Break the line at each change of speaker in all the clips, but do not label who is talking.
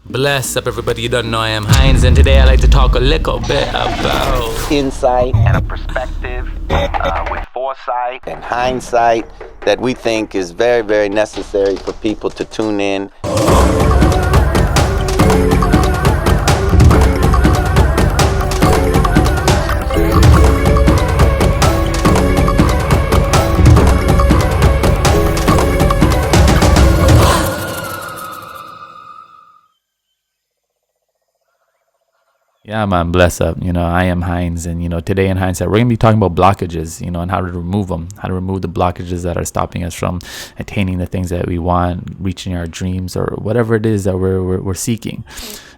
Bless up, everybody. You don't know I am Heinz, and today I like to talk a little bit about
insight and a perspective with foresight and hindsight that we think is very, very necessary for people to tune in.
Yeah, man, bless up. I am Heinz, and today in hindsight, we're gonna be talking about blockages, and how to remove them, how to remove the blockages that are stopping us from attaining the things that we want, reaching our dreams, or whatever it is that we're seeking.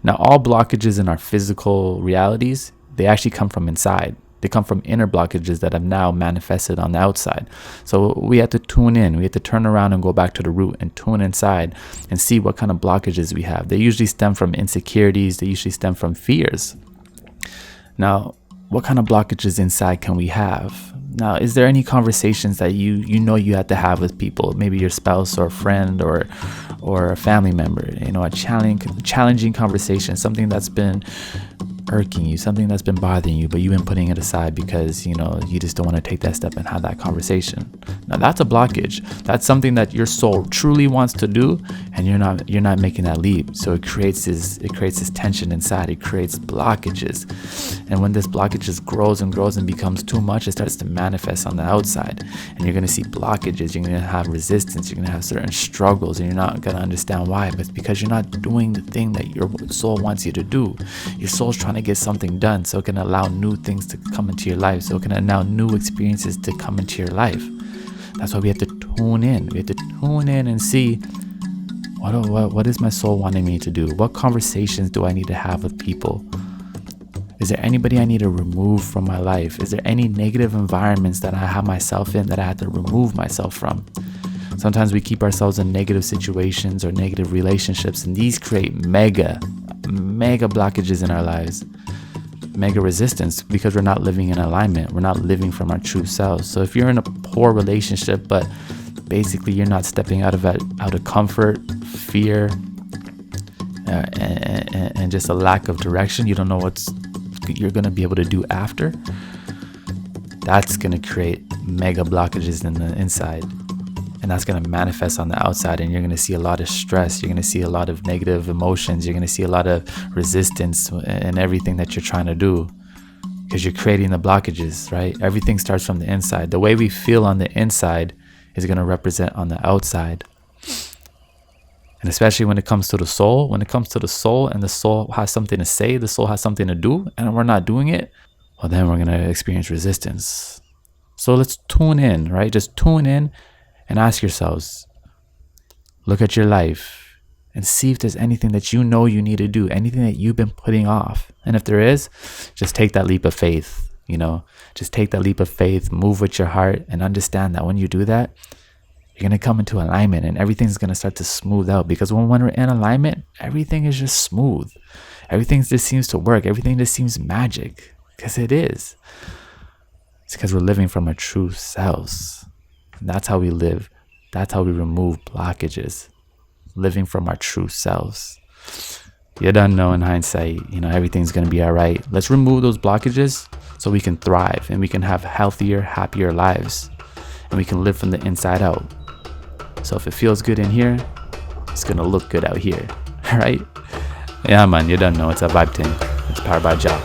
Now, all blockages in our physical realities, they actually come from inside. They come from inner blockages that have now manifested on the outside. So we have to tune in. We have to turn around and go back to the root and tune inside and see what kind of blockages we have. They usually stem from insecurities. They usually stem from fears. Now, what kind of blockages inside can we have? Now, is there any conversations that you know you have to have with people, maybe your spouse or a friend or a family member, a challenging conversation, something that's been irking you, something that's been bothering you, but you've been putting it aside because you just don't want to take that step and have that conversation. Now that's a blockage. That's something that your soul truly wants to do, and you're not making that leap. So it creates this tension inside. It creates blockages, and when this blockages grows and becomes too much, it starts to manifest on the outside, and you're going to see blockages. You're going to have resistance. You're going to have certain struggles, and you're not going to understand why. But it's because you're not doing the thing that your soul wants you to do. Your soul's trying to get something done, so it can allow new things to come into your life, so it can allow new experiences to come into your life. That's why we have to tune in. We have to tune in and see what is my soul wanting me to do? What conversations do I need to have with people? Is there anybody I need to remove from my life? Is there any negative environments that I have myself in that I have to remove myself from? Sometimes we keep ourselves in negative situations or negative relationships, and these create mega blockages in our lives, mega resistance, because we're not living in alignment. We're not living from our true selves. So if you're in a poor relationship, but basically you're not stepping out of comfort, fear, and just a lack of direction, you don't know what you're going to be able to do after, that's going to create mega blockages in the inside. And that's going to manifest on the outside, and you're going to see a lot of stress. You're going to see a lot of negative emotions. You're going to see a lot of resistance in everything that you're trying to do, because you're creating the blockages, right? Everything starts from the inside. The way we feel on the inside is going to represent on the outside. And especially when it comes to the soul, and the soul has something to say, the soul has something to do, and we're not doing it, well, then we're going to experience resistance. So let's tune in, right? Just tune in. And ask yourselves, look at your life and see if there's anything that you need to do, anything that you've been putting off. And if there is, just take that leap of faith, just take that leap of faith, move with your heart, and understand that when you do that, you're going to come into alignment, and everything's going to start to smooth out. Because when we're in alignment, everything is just smooth. Everything just seems to work. Everything just seems magic, because it is. It's because we're living from our true selves. That's how we live. That's how we remove blockages. Living from our true selves. You don't know in hindsight, everything's going to be all right. Let's remove those blockages so we can thrive and we can have healthier, happier lives. And we can live from the inside out. So if it feels good in here, it's going to look good out here. All right? Yeah, man, you don't know. It's a vibe thing. It's powered by Jah.